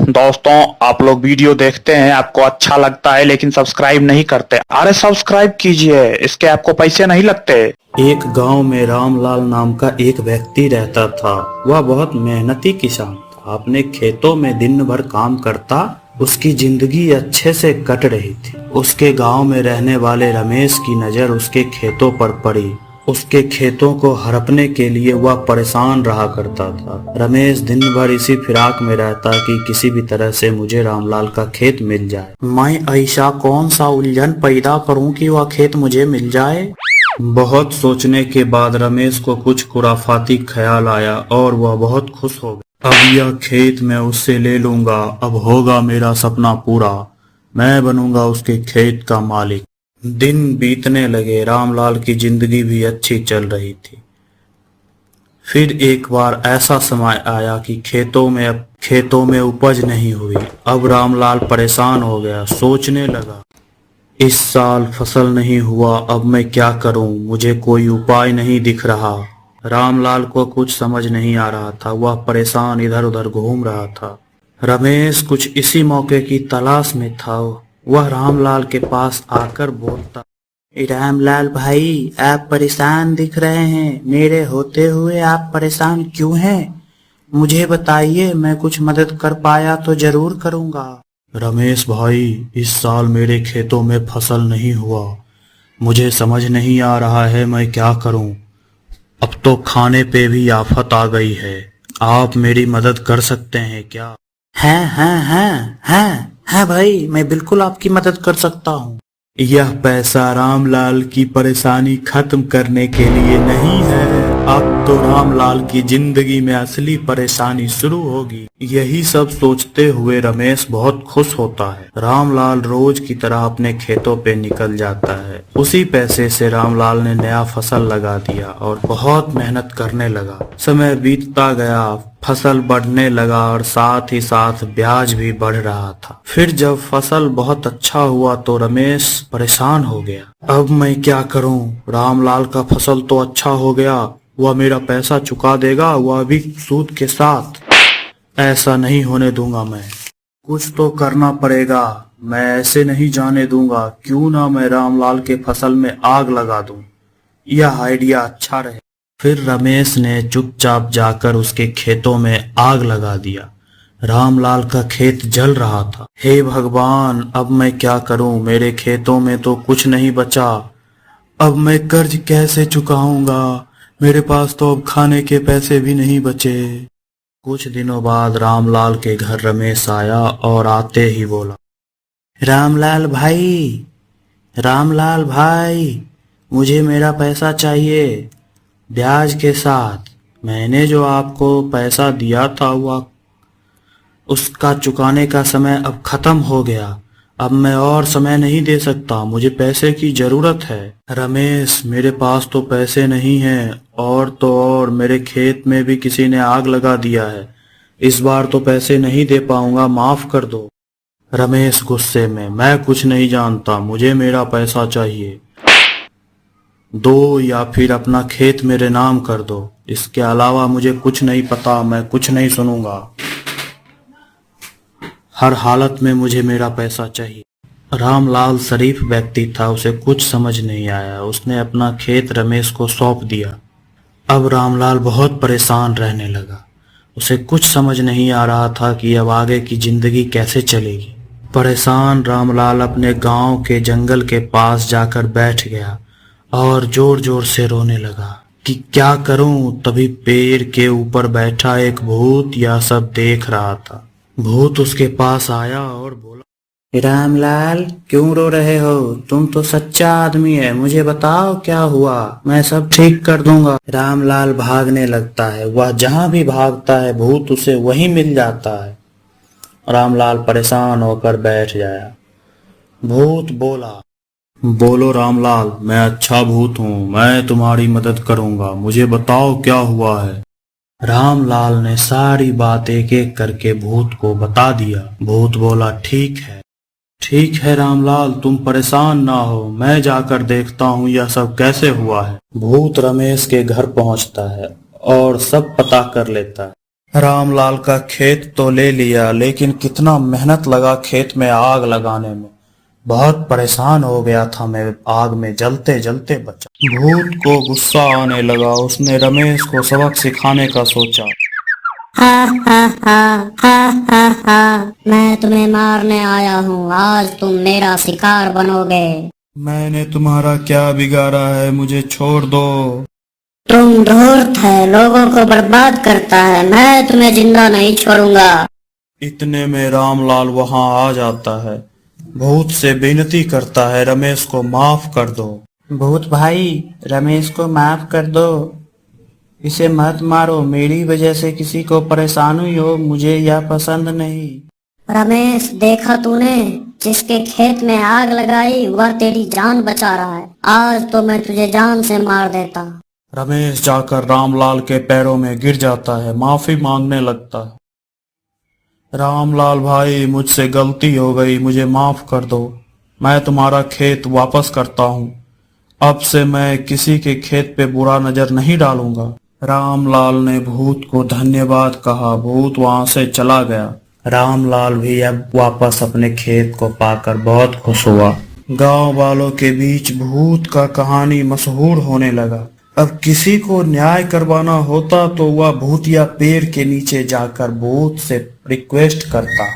दोस्तों, आप लोग वीडियो देखते हैं, आपको अच्छा लगता है लेकिन सब्सक्राइब नहीं करते। अरे सब्सक्राइब कीजिए, इसके आपको पैसे नहीं लगते। एक गांव में रामलाल नाम का एक व्यक्ति रहता था। वह बहुत मेहनती किसान था। अपने खेतों में दिन भर काम करता। उसकी जिंदगी अच्छे से कट रही थी। उसके गांव में रहने वाले रमेश की नजर उसके खेतों पर पड़ी। उसके खेतों को हड़पने के लिए वह परेशान रहा करता था। रमेश दिन भर इसी फिराक में रहता कि किसी भी तरह से मुझे रामलाल का खेत मिल जाए। मैं ऐसा कौन सा उलझन पैदा करूं कि वह खेत मुझे मिल जाए। बहुत सोचने के बाद रमेश को कुछ खुराफाती ख्याल आया और वह बहुत खुश हो गया। अब यह खेत मैं उससे ले लूंगा। अब होगा मेरा सपना पूरा। मैं बनूंगा उसके खेत का मालिक। दिन बीतने लगे। रामलाल की जिंदगी भी अच्छी चल रही थी। फिर एक बार ऐसा समय आया कि खेतों में उपज नहीं हुई। अब रामलाल परेशान हो गया। सोचने लगा, इस साल फसल नहीं हुआ। अब मैं क्या करूं? मुझे कोई उपाय नहीं दिख रहा। रामलाल को कुछ समझ नहीं आ रहा था। वह परेशान इधर उधर घूम रहा था। रमेश कुछ इसी मौके की तलाश में था। वह रामलाल के पास आकर बोलता, रामलाल भाई, आप परेशान दिख रहे हैं। मेरे होते हुए आप परेशान क्यों हैं? मुझे बताइए, मैं कुछ मदद कर पाया तो जरूर करूंगा। रमेश भाई, इस साल मेरे खेतों में फसल नहीं हुआ। मुझे समझ नहीं आ रहा है मैं क्या करूं। अब तो खाने पे भी आफत आ गई है। आप मेरी मदद कर सकते हैं क्या? हाँ भाई, मैं बिल्कुल आपकी मदद कर सकता हूँ। यह पैसा रामलाल की परेशानी खत्म करने के लिए नहीं है। अब तो रामलाल की जिंदगी में असली परेशानी शुरू होगी। यही सब सोचते हुए रमेश बहुत खुश होता है। रामलाल रोज की तरह अपने खेतों पे निकल जाता है। उसी पैसे से रामलाल ने नया फसल लगा दिया और बहुत मेहनत करने लगा। समय बीतता गया, फसल बढ़ने लगा और साथ ही साथ ब्याज भी बढ़ रहा था। फिर जब फसल बहुत अच्छा हुआ तो रमेश परेशान हो गया। अब मैं क्या करूं? रामलाल का फसल तो अच्छा हो गया। वह मेरा पैसा चुका देगा, वह भी सूद के साथ। ऐसा नहीं होने दूंगा मैं। कुछ तो करना पड़ेगा। मैं ऐसे नहीं जाने दूंगा। क्यों ना मैं रामलाल के फसल में आग लगा दूं। यह आइडिया अच्छा रहे। फिर रमेश ने चुपचाप जाकर उसके खेतों में आग लगा दिया। रामलाल का खेत जल रहा था। हे भगवान, अब मैं क्या करूं? मेरे खेतों में तो कुछ नहीं बचा। अब मैं कर्ज कैसे चुकाऊंगा? मेरे पास तो अब खाने के पैसे भी नहीं बचे। कुछ दिनों बाद रामलाल के घर रमेश आया और आते ही बोला, रामलाल भाई, रामलाल भाई, मुझे मेरा पैसा चाहिए, ब्याज के साथ। मैंने जो आपको पैसा दिया था वह उसका चुकाने का समय अब खत्म हो गया। अब मैं और समय नहीं दे सकता। मुझे पैसे की जरूरत है। रमेश, मेरे पास तो पैसे नहीं हैं और तो और मेरे खेत में भी किसी ने आग लगा दिया है। इस बार तो पैसे नहीं दे पाऊंगा, माफ कर दो। रमेश गुस्से में, मैं कुछ नहीं जानता, मुझे मेरा पैसा चाहिए। दो या फिर अपना खेत मेरे नाम कर दो। इसके अलावा मुझे कुछ नहीं पता। मैं कुछ नहीं सुनूंगा। हर हालत में मुझे मेरा पैसा चाहिए। रामलाल शरीफ व्यक्ति था। उसे कुछ समझ नहीं आया। उसने अपना खेत रमेश को सौंप दिया। अब रामलाल बहुत परेशान रहने लगा। उसे कुछ समझ नहीं आ रहा था कि अब आगे की जिंदगी कैसे चलेगी। परेशान रामलाल अपने गांव के जंगल के पास जाकर बैठ गया और जोर जोर से रोने लगा कि क्या करूं। तभी पेड़ के ऊपर बैठा एक भूत यह सब देख रहा था। भूत उसके पास आया और बोला, रामलाल, क्यों रो रहे हो? तुम तो सच्चा आदमी है। मुझे बताओ क्या हुआ। मैं सब ठीक कर दूंगा। रामलाल भागने लगता है। वह जहां भी भागता है भूत उसे वहीं मिल जाता है। रामलाल परेशान होकर बैठ गया। भूत बोला, बोलो रामलाल, मैं अच्छा भूत हूँ। मैं तुम्हारी मदद करूंगा। मुझे बताओ क्या हुआ है। रामलाल ने सारी बात एक एक करके भूत को बता दिया। भूत बोला, ठीक है रामलाल, तुम परेशान ना हो। मैं जाकर देखता हूँ यह सब कैसे हुआ है। भूत रमेश के घर पहुंचता है और सब पता कर लेता है। रामलाल का खेत तो ले लिया, लेकिन कितना मेहनत लगा खेत में आग लगाने में। बहुत परेशान हो गया था मैं, आग में जलते जलते बचा। भूत को गुस्सा आने लगा, उसने रमेश को सबक सिखाने का सोचा। हा हा हा हा हा हा, मैं तुम्हें मारने आया हूँ, आज तुम मेरा शिकार बनोगे। मैंने तुम्हारा क्या बिगाड़ा है, मुझे छोड़ दो। तुम धूर्त है, लोगों को बर्बाद करता है, मैं तुम्हें जिंदा नहीं छोड़ूंगा। इतने में रामलाल वहां आ जाता है, भूत से विनती करता है, रमेश को माफ कर दो। भूत भाई, रमेश को माफ कर दो, इसे मत मारो, मेरी वजह से किसी को परेशानी हो, मुझे यह पसंद नहीं। रमेश, देखा तूने, जिसके खेत में आग लगाई वह तेरी जान बचा रहा है, आज तो मैं तुझे जान से मार देता। रमेश जाकर रामलाल के पैरों में गिर जाता है, माफी मांगने लगता है। रामलाल भाई, मुझसे गलती हो गई, मुझे माफ कर दो, मैं तुम्हारा खेत वापस करता हूँ, अब से मैं किसी के खेत पे बुरा नजर नहीं डालूंगा। रामलाल ने भूत को धन्यवाद कहा, भूत वहां से चला गया। रामलाल भी अब वापस अपने खेत को पाकर बहुत खुश हुआ। गांव वालों के बीच भूत का कहानी मशहूर होने लगा। अब किसी को न्याय करवाना होता तो वह भूतिया पेड़ के नीचे जाकर भूत से रिक्वेस्ट करता।